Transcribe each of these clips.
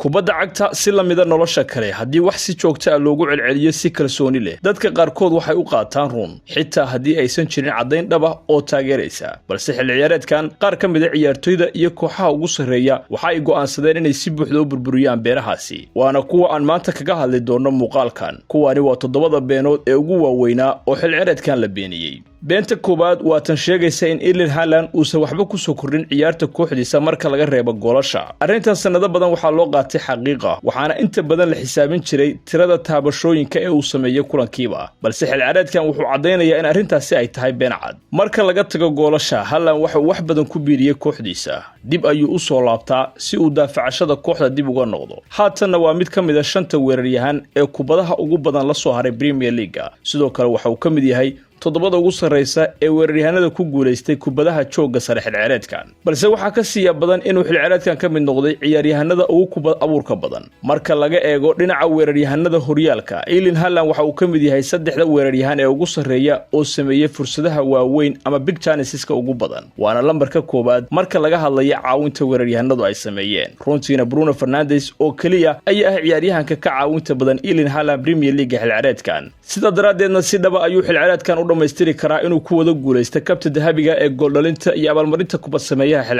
kubadda cagta si la mida nolosha kale haddii wax si joogta ah loogu celceliyo si kalsooni leh dadka qaarkood waxay u qaataan run xitaa haddii aysan jirin caddayn dhab ah oo taageeraysa balse xilli ciyaareedkan qaar ka mid a ciyaartoyda iyo kooxaha ugu sarreeya waxa ay go'aansadeen inay si buuxda u burburiyaan beerahaasi waana kuwa aan maanta kaga hadli doono muuqaalkan kuwaani waa 7 beenood ee ugu waaweynaa oo xilli ciyaareedkan la beeniyey beenta koobaad waa tan sheegaysa in Erling Haaland uusan waxba ku soo kordhin ciyaarta kooxdiisa marka laga reebo goolasha arrintan sanado badan waxaa loo qaatay xaqiiqa waxaana inta badan la xisaabin jiray tirada taabashooyinka ee uu sameeyay kulankiiba balse xil ciyaareedkan wuxuu cadeynayaa in arrintaasi ay tahay been cad marka laga tago goolasha Haaland wuxuu wax badan ku biiriyay kooxdiisa dib ayuu u soo laabtaa si uu daafacashada kooxda dib uga noqdo haatanna waa mid ka mid ah 5 weeraryahan ee kubadaha ugu badan la soo haray Premier League sidoo kale waxa uu ka mid yahay 7 ugu sareysa ee weeraryahanada ku guuleystay kubadaha jooga sare xil ciyaareedkan balse waxa ka siiya badan inuu xil ciyaareedkan ka mid noqday ciyaaryahanada ugu kubad abuurka badan marka laga eego dhinaca weeraryahanada horyaalka Erling Haaland waxa uu ka mid yahay 3 weeraryahan ee ugu sareeya oo sameeyay fursadaha waaweyn ama big chanceska ugu badan waana lambarka koobaad marka laga hadlayo caawinta weeraryahanadu ay sameeyeen runtiina Bruno Fernandes oo kaliya ay ah ciyaaryahanka ka caawinta badan Erling Haaland Premier League xil ciyaareedkan sida daraadeedna si dhaba ayuu xil ciyaareedkan dhamaystiri karaa inuu ku wada guuleysto kabta dahabiga ee gool dhalinta iyo abaalmarinta kubad sameeyaha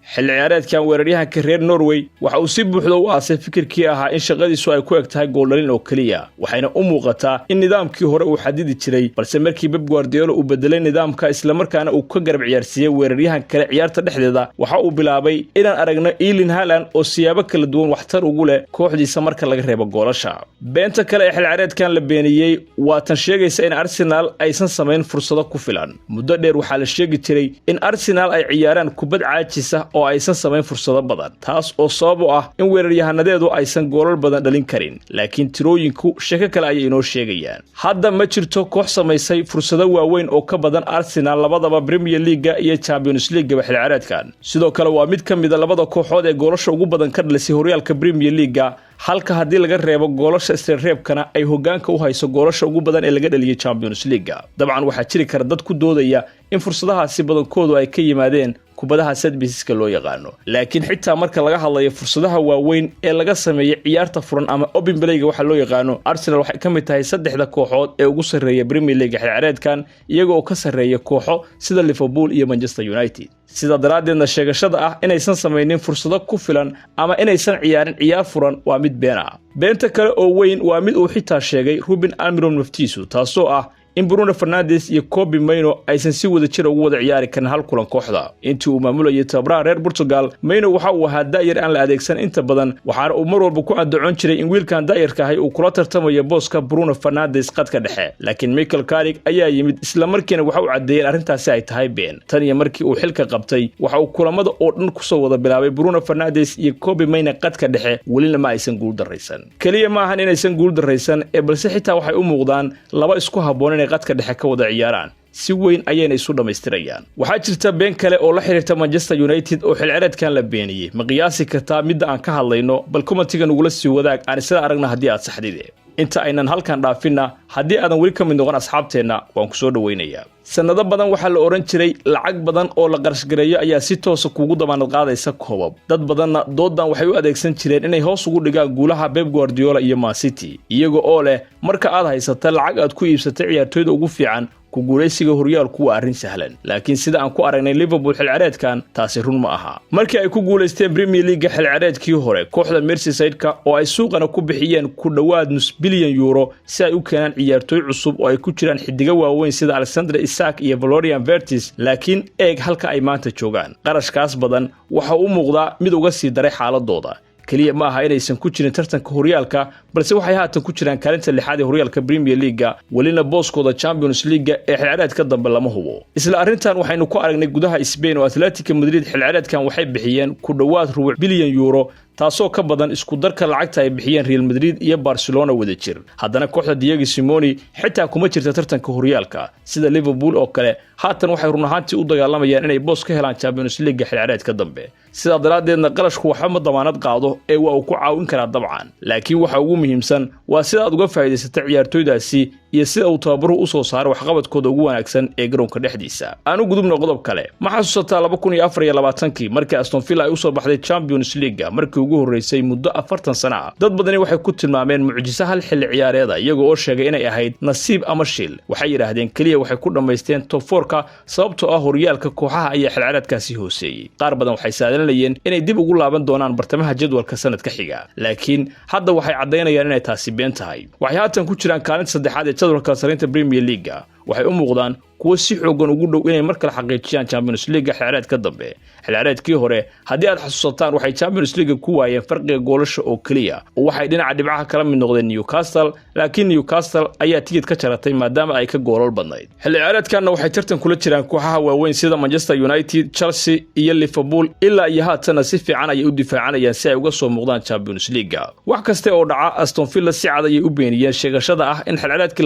xil ciyaareedkan weeraryahanka reer Norway waxa uu si buuxda u aasay fikirkii ahaa in shaqadiisu ay ku eg tahay gool dhalin oo kaliya waxayna u muuqataa in nidaamkii hore uu xadidi jiray balse markii Pep Guardiola uu bedelay nidaamka isla markaana uu ka garab ciyaarsiiyay weeraryahan kale ciyaarta dhexdeeda waxa uu bilaabay inaan aragno Erling Haaland oo siyaabo kala duwan waxtar ugu leh kooxdiisa marka laga reebo goolasha beenta kale ee xil ciyaareedkan la beeniyay waa tan sheegaysa in Arsenal ay samayn fursado ku filan muddo dheer waxa la sheegi jiray in Arsenal ay ciyaaraan kubad caajis ah oo aysan samayn fursado badan taas oo sabab u ah in weeraryahannadeedu aysan goolal badan dhalin karin laakiin tirooyinku shaka kale ay inoo sheegayaan hadda ma jirto koox samaysay fursado waaweyn oo ka badan Arsenal labadaba Premier League iyo Champions League xil ciyaareedkan sidoo kale waa mid ka mid ah labada kooxood ee goolasha ugu badan ka dhalisay horyaalka Premier League halka hadii laga reebo goolasha isla reebkana ay hogaanka u hayso goolasha ugu badan ee laga dhaliyay Champions League dabcan waxa jiri kara dad ku doodaya in fursadahaasi badankoodu ay ka yimaadeen kubadaha set pieces-ka loo yaqaano laakiin xitaa marka laga hadlayo fursadaha waaweyn ee laga sameeyay ciyaarta furan ama open play-ga waxa loo yaqaano Arsenal waxay ka mid tahay 3 kooxood ee ugu sareeya Premier League xil ciyaareedkan iyagoo ka sareeya kooxo sida Liverpool iyo Manchester United sida daraadeedna sheegashada ah inaysan sameeynin fursado ku filan ama inaysan ciyaarin ciyaar furan waa mid been ah beenta kale oo weyn waa mid uu xitaa sheegay Ruben Almiron naftiisu taasoo ah in Bruno Fernandes iyo Kobe Mainoo aysan si wada jir ugu wada ciyaari karin hal kulan kooxda intii uu maamulayay tababaraha reer Portugal Mainoo waxa uu ahaa daayir aan la adeegsan inta badan waxaana uu mar walba ku andacon jiray in wiilkan daayirka ahay uu kula tartamayo booska Bruno Fernandes qadka dhexe laakiin Michael Carrick ayaa yimid isla markiina waxa uu cadeeyay arrintaasi ay tahay been tan iyo markii uu xilka qabtay waxa uu kulamada oo dhan ku soo wada bilaabay Bruno Fernandes iyo Kobe Mainoo qadka dhexe welina ma aysan guul dareysan kaliya ma ahan inaysan guul dareysan ee balse xitaa waxay u muuqdaan laba isku haboon qadka dhexe ka wada ciyaaraan si weyn ayayna isu dhameystirayaan waxa jirta been kale oo la xiriirta Manchester United oo xil ciyaareedkan la beeniyay ma qiyaasi kartaa midda aan ka hadlayno bal commentiga nugula sii wadaag aan sida aragna hadii aad saxdide inta aynan halkan dhaafina hadii aadan wali ka mid noqon asxaabteena waan ku soo dhaweynayaa sanado badan waxa la oran jiray lacag badan oo la qarash gareeyo ayaa si toos ah kugu damaanad qaadaysa koobab dad badanna doodan waxay u adeegsan jireen inay hoos ugu dhigaan guulaha Pep Guardiola iyo Man City iyaga oo leh marka aad haysato lacag aad ku iibsatay ciyaartoyda ugu fiican ku guuleysiga horyaalku waa arrin sahlan laakiin sida aan ku aragnay Liverpool xil ciyaareedkan taasi run ma aha markii ay ku guuleysteen Premier League xil ciyaareedkii hore kooxda Merseyside-ka oo ay suuqana ku bixiyeen ku dhawaad nus bilyan euro si ay u keenaan ciyaartoy cusub oo ay ku jiraan xidiga waaweyn sida Alexander Isak iyo Florian Wirtz laakiin eeg halka ay maanta joogaan qarashkaas badan waxa uu muuqdaa mid uga sii daray xaaladooda kaliya ma aha inaysan ku jirin tartanka horyaalka balse waxay haatan ku jiraan kaalinta 6aad ee horyaalka Premier League walina booskooda Champions League ee xil ciyaareedka dambe lama hubo isla arrintan waxaynu ku aragnay gudaha Spain oo Atletico Madrid xil ciyaareedkan waxay bixiyeen ku dhawaad rubuc bilyan euro taasoo ka badan isku darka lacagta ay bixiyeen Real Madrid iyo Barcelona wada jir haddana kooxda Diego Simeone xitaa kuma jirta tartanka horyaalka sida Liverpool oo kale haatan waxay run ahaantii u dagaalamayaan inay boos ka helaan Champions League xil ciyaareedka dambe sida daraadeedna qarashku waxa ma damaanad qaado ee waa uu ku caawin karaa dabcan laakiin waxa ugu muhiimsan waa sida aad uga faa'iideysatay ciyaartoydaasi iyo sida uu tababaruhu u soo saaro waxqabadkooda ugu wanaagsan ee garoonka dhexdiisa. Aanu gudubno qodob kale. Ma xasuusataa 2024 markii Aston Villa ay u soo baxday Champions League markii ugu horeysay muddo 40 sano ah. Dad badani waxay ku tilmaameen mucjiso hal xilli ciyaareeda iyagoo oo sheegay inay ahayd nasiib ama shil. Waxay yiraahdeen kaliya waxay ku dhameysteen top 4ka sababtoo ah horyaalka kooxaha ayaa xil ciyaareedkaasi hooseeyay. Qaar badan waxay saadalinayeen inay dib ugu laaban doonaan bartamaha jadwalka sanadka xiga. Laakiin hadda waxay cadeynayaan inay taasi been tahay. Waxay haatan ku jiraan kaalinta saddexaad ee jadwalka sareynta Premier League. Waxay u muuqdaan kuwa si xoogan ugu dhow inay mar kale xaqiijiyaan Champions League xilciyaareedka dambe. Xilciyaareedkii hore haddii aad xasuusataan waxay Champions League ku waayeen farqiga goolasha oo kaliya oo waxay dhinaca dhibcaha kala mid noqdeen Newcastle, laakiin Newcastle ayaa tigid ka jaratay maadaama ay ka goolal badnayd. Xilciyaareedkan waxay tartan kula jiraan kooxaha waaweyn sida Manchester United, Chelsea iyo Liverpool ilaa iyo haatan si fiican ay u difaacanayaan si ay uga soo muuqdaan Champions League. Wax kasta oo dhaca Aston Villa si cad ay u beeniyeen sheegashada ah in xilciyaareedkii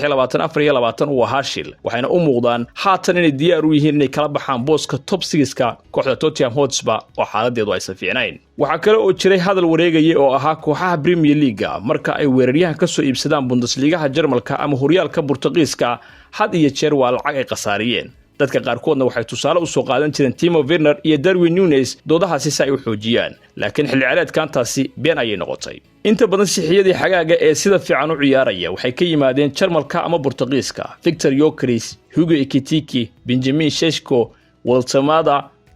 2023-24 uu ahaa shil. Waxayna u muuqdaan haatan inay diyaar u yihiin inay kala baxaan booska top 6ka kooxda Tottenham Hotspur oo xaaladeedu ay safiicnayn. Waxa kale oo jiray hadal wareegaya oo ahaa kooxaha Premier League marka ay weeraryahan ka soo iibsadaan Bundesliga Jarmalka ama horyaalka Portugiiska had iyo jeer waa lacag ay qasaariyeen. dadka qaarkoodna waxay tusaale u soo qaadan jireen Timo Werner iyo Darwin Núñez doodahaasi si ay u xoojiyaan laakiin xilli ciyaareedkan taasi been ayay noqotay. inta badan sixiyadii xagaaga ee sida fiican u ciyaaraya waxay ka yimaadeen Jarmalka ama Portugiiska. Victor Gyökeres, Hugo Ekitike, Benjamin Šeško, Walter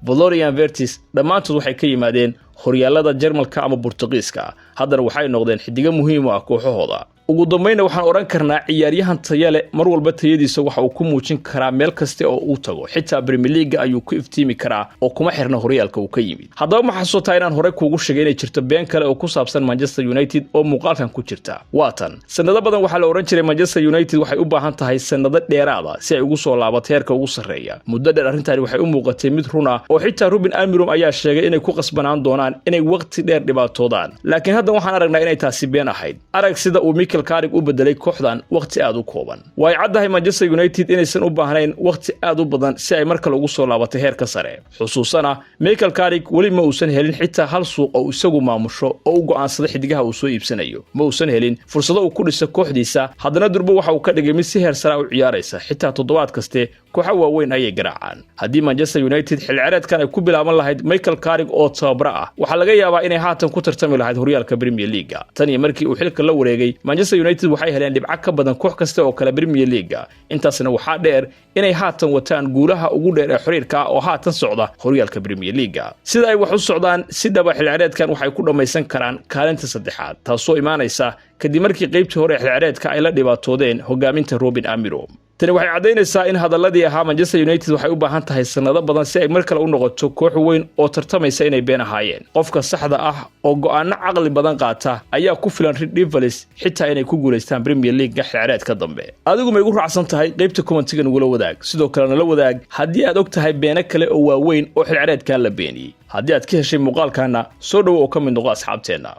Florian Wirtz dhamaantood waxay ka yimaadeen horyaalada Jarmalka ama Portugiiska. haddana waxay noqdeen xidiga muhiim ah kooxahooda. ugu dambeynna waxaan oran karnaa ciyaaryahan tayale mar walba tayadiisa waxa uu ku muujin karaa meel kasta oo uu tago xitaa Premier League ayuu ku iftiimi karaa oo kuma xirna horyaalka uu ka yimid. haddaba ma xasuutaa inaan hore kuugu sheegay inay jirto been kale oo ku saabsan Manchester United oo muuqaalkan ku jirta. waatan sanado badan waxaa la oran jiray Manchester United waxay u baahan tahay sanado dheeraada si ay ugu soo laabato heerka ugu sarreeya. muddo dheer arrintaani waxay u muuqatay mid run ah oo xitaa Ruben Amorim ayaa sheegay inay ku qasbanaan doonaan inay waqti dheer dhibaatoodaan. laakiin hadda waxaan aragnaa inay taasi been ahayd. arag sida uu Mikel Carrick u bedelay kooxdan waqti aad u kooban. way caddahay Manchester United inaysan u baahnayn waqti aad u badan si ay mar kale ugu soo laabato heerka sare. xusuusana Mikel Carrick wali ma uusan helin xitaa hal suuq oo isagu maamusho oo u go'aansada xidigaha uu soo iibsanayo. ma uusan helin fursado uu ku dhiso kooxdiisa. haddana durba waxa uu ka dhigay mid si heer sare u ciyaaraysa xitaa toddobaad kaste kooxo waaweyn ayay garaacaan. haddii Manchester United xilli ciyaareedkan ay ku bilaaban lahayd Mikel Carrick oo tababara ah waxa laga yaabaa inay haatan ku tartami lahayd horyaalka Premier League. tan iyo markii uu xilka la wareegay Manchester United waxay heleen dhibco ka badan koox kasta oo kale Premier League. intaasna waxaa dheer inay haatan wataan guulaha ugu dheer ee xiriirka oo haatan socda horyaalka Premier League. sida ay wax u socdaan si dhaba xilli ciyaareedkan waxay ku dhameysan karaan kaalinta saddexaad taasoo imaanaysa kadib markii qaybtii hore xilli ciyaareedka ay la dhibaatoodeen hogaaminta Ruben Amorim. tani waxay cadeynaysaa in hadaladii ahaa Manchester United waxay u baahan tahay sanado badan si ay mar kale u noqoto koox weyn oo tartamaysa inay been ahaayeen. qofka saxda ah oo go'aano caqli badan qaata ayaa ku filan Red Devils xitaa inay ku guuleystaan Premier League xilciyaareedka dambe. adigu ma igu raacsan tahay qaybta commentiga nagula wadaag. sidoo kale nala wadaag haddii aad og tahay beena kale oo waaweyn oo xilciyaareedkan la beeniyay. haddii aad ka heshay muuqaalkana soo dhawo oo ka mid noqo asxaabteena.